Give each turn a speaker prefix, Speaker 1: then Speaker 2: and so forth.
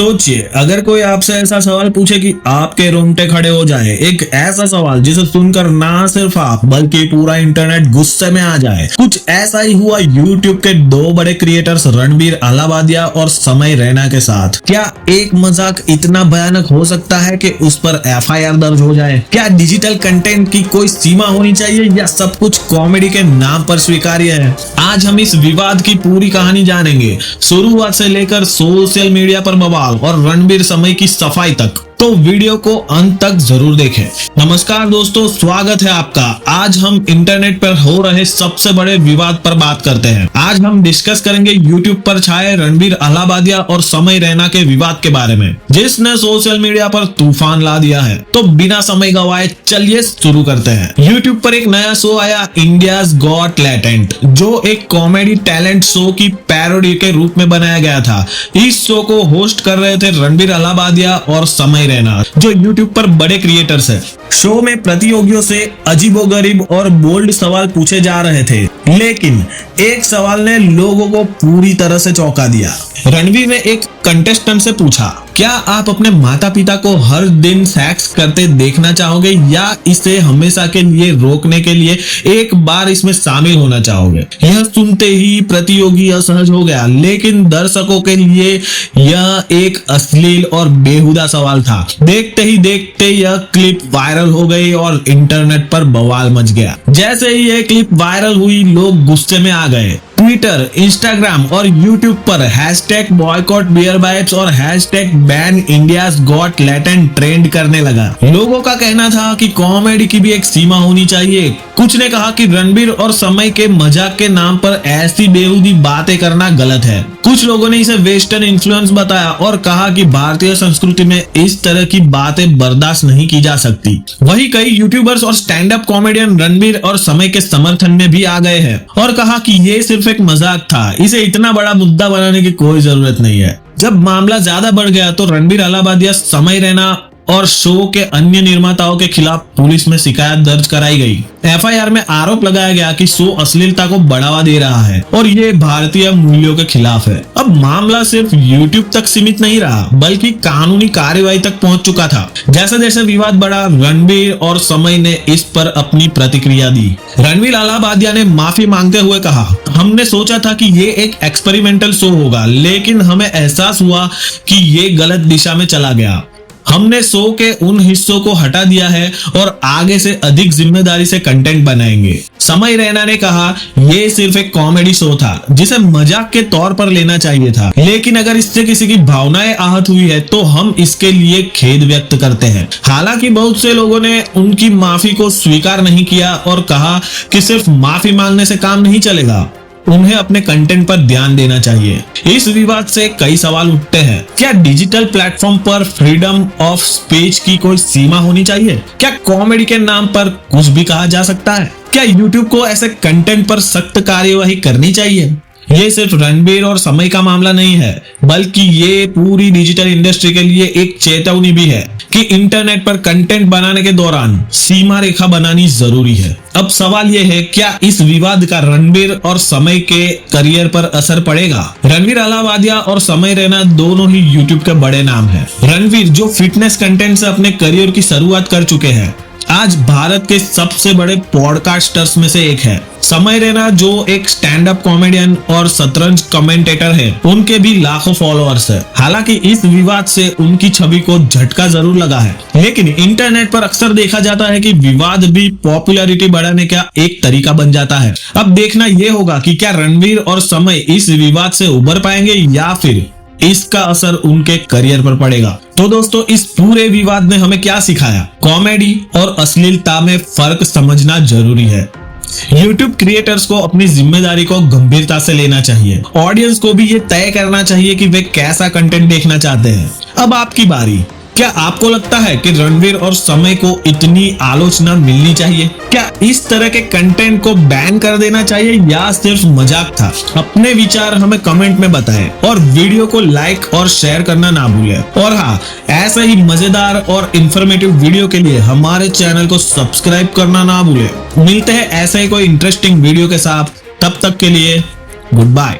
Speaker 1: सोचिए, अगर कोई आपसे ऐसा सवाल पूछे कि आपके रोंगटे खड़े हो जाए, एक ऐसा सवाल जिसे सुनकर ना सिर्फ आप बल्कि पूरा इंटरनेट गुस्से में आ जाए। कुछ ऐसा ही हुआ यूट्यूब के दो बड़े क्रिएटर्स रणबीर अलाहाबादिया और समय रैना के साथ। क्या एक मजाक इतना भयानक हो सकता है कि उस पर FIR दर्ज हो जाए? क्या डिजिटल कंटेंट की कोई सीमा होनी चाहिए या सब कुछ कॉमेडी के नाम पर स्वीकार्य है? आज हम इस विवाद की पूरी कहानी जानेंगे, शुरुआत से लेकर सोशल मीडिया पर बवाल और रणबीर समय की सफाई तक। तो वीडियो को अंत तक जरूर देखें। नमस्कार दोस्तों, स्वागत है आपका। आज हम इंटरनेट पर हो रहे सबसे बड़े विवाद पर बात करते हैं। आज हम डिस्कस करेंगे यूट्यूब पर छाए रणबीर अलाहाबादिया और समय रैना के विवाद के बारे में, जिसने सोशल मीडिया पर तूफान ला दिया है। तो बिना समय गवाए चलिए शुरू करते हैं। यूट्यूब पर एक नया शो आया, इंडियाज गॉट टैलेंट, जो एक कॉमेडी टैलेंट शो की पैरोडी के रूप में बनाया गया था। इस शो को होस्ट कर रहे थे रणबीर अलाहाबादिया और समय रैना, जो यूट्यूब पर बड़े क्रिएटर्स हैं। शो में प्रतियोगियों से अजीबोगरीब और बोल्ड सवाल पूछे जा रहे थे, लेकिन एक सवाल ने लोगों को पूरी तरह से चौंका दिया। रणबीर ने एक कंटेस्टेंट से पूछा, क्या आप अपने माता पिता को हर दिन सेक्स करते देखना चाहोगे या इसे हमेशा के लिए रोकने के लिए एक बार इसमें शामिल होना चाहोगे? यह सुनते ही प्रतियोगी असहज हो गया, लेकिन दर्शकों के लिए यह एक अश्लील और बेहुदा सवाल था। देखते ही देखते यह क्लिप वायरल हो गई और इंटरनेट पर बवाल मच गया। जैसे ही यह क्लिप वायरल हुई, लोग गुस्से में आ गए। ट्विटर, इंस्टाग्राम और यूट्यूब पर #बॉयकॉट बियर बाइट्स और #ban India's got talent trend करने लगा। लोगों का कहना था कि कॉमेडी की भी एक सीमा होनी चाहिए। कुछ ने कहा कि रणबीर और समय के मजाक के नाम पर ऐसी बेहुदी बातें करना गलत है। कुछ लोगों ने इसे वेस्टर्न इन्फ्लुएंस बताया और कहा कि भारतीय संस्कृति में इस तरह की बातें बर्दाश्त नहीं की जा सकती। वहीं कई यूट्यूबर्स और स्टैंड अप कॉमेडियन रणबीर और समय के समर्थन में भी आ गए हैं और कहा कि ये सिर्फ एक मजाक था, इसे इतना बड़ा मुद्दा बनाने की कोई जरूरत नहीं है। जब मामला ज्यादा बढ़ गया तो रणबीर अलाहाबादिया, समय रैना और शो के अन्य निर्माताओं के खिलाफ पुलिस में शिकायत दर्ज कराई गई। FIR में आरोप लगाया गया कि शो अश्लीलता को बढ़ावा दे रहा है और ये भारतीय मूल्यों के खिलाफ है। अब मामला सिर्फ YouTube तक सीमित नहीं रहा, बल्कि कानूनी कार्यवाही तक पहुंच चुका था। जैसे जैसे विवाद बढ़ा, रणबीर और समय ने इस पर अपनी प्रतिक्रिया दी। रणबीर अलाहाबादिया ने माफी मांगते हुए कहा, हमने सोचा था कि ये एक एक्सपेरिमेंटल शो होगा, लेकिन हमें एहसास हुआ कि ये गलत दिशा में चला गया। हमने शो के उन हिस्सों को हटा दिया है और आगे से अधिक जिम्मेदारी से कंटेंट बनाएंगे। समय रैना ने कहा, ये सिर्फ एक कॉमेडी शो था जिसे मजाक के तौर पर लेना चाहिए था, लेकिन अगर इससे किसी की भावनाएं आहत हुई है तो हम इसके लिए खेद व्यक्त करते हैं। हालांकि बहुत से लोगों ने उनकी माफी को स्वीकार नहीं किया और कहा कि सिर्फ माफी मांगने से काम नहीं चलेगा, उन्हें अपने कंटेंट पर ध्यान देना चाहिए। इस विवाद से कई सवाल उठते हैं। क्या डिजिटल प्लेटफॉर्म पर फ्रीडम ऑफ स्पीच की कोई सीमा होनी चाहिए? क्या कॉमेडी के नाम पर कुछ भी कहा जा सकता है? क्या यूट्यूब को ऐसे कंटेंट पर सख्त कार्यवाही करनी चाहिए? ये सिर्फ रणबीर और समय का मामला नहीं है, बल्कि ये पूरी डिजिटल इंडस्ट्री के लिए एक चेतावनी भी है कि इंटरनेट पर कंटेंट बनाने के दौरान सीमा रेखा बनानी जरूरी है। अब सवाल ये है, क्या इस विवाद का रणबीर और समय के करियर पर असर पड़ेगा? रणबीर अलाहाबादिया और समय रैना दोनों ही यूट्यूब के बड़े नाम हैं। रणबीर, जो फिटनेस कंटेंट से अपने करियर की शुरुआत कर चुके हैं, आज भारत के सबसे बड़े पॉडकास्टर्स में से एक है। समय रैना, जो एक स्टैंड अप कॉमेडियन और शतरंज कमेंटेटर है, उनके भी लाखों फॉलोअर्स है। हालांकि इस विवाद से उनकी छवि को झटका जरूर लगा है, लेकिन इंटरनेट पर अक्सर देखा जाता है कि विवाद भी पॉपुलैरिटी बढ़ाने का एक तरीका बन जाता है। अब देखना यह होगा कि क्या रणबीर और समय इस विवाद से उबर पाएंगे या फिर इसका असर उनके करियर पर पड़ेगा। तो दोस्तों, इस पूरे विवाद ने हमें क्या सिखाया? कॉमेडी और अश्लीलता में फर्क समझना जरूरी है। YouTube क्रिएटर्स को अपनी जिम्मेदारी को गंभीरता से लेना चाहिए। ऑडियंस को भी ये तय करना चाहिए कि वे कैसा कंटेंट देखना चाहते हैं। अब आपकी बारी। क्या आपको लगता है कि रणबीर और समय को इतनी आलोचना मिलनी चाहिए? क्या इस तरह के कंटेंट को बैन कर देना चाहिए या सिर्फ मजाक था? अपने विचार हमें कमेंट में बताएं और वीडियो को लाइक और शेयर करना ना भूलें। और हाँ, ऐसे ही मजेदार और इंफॉर्मेटिव वीडियो के लिए हमारे चैनल को सब्सक्राइब करना ना भूलें। मिलते हैं ऐसे ही कोई इंटरेस्टिंग वीडियो के साथ, तब तक के लिए गुड बाय।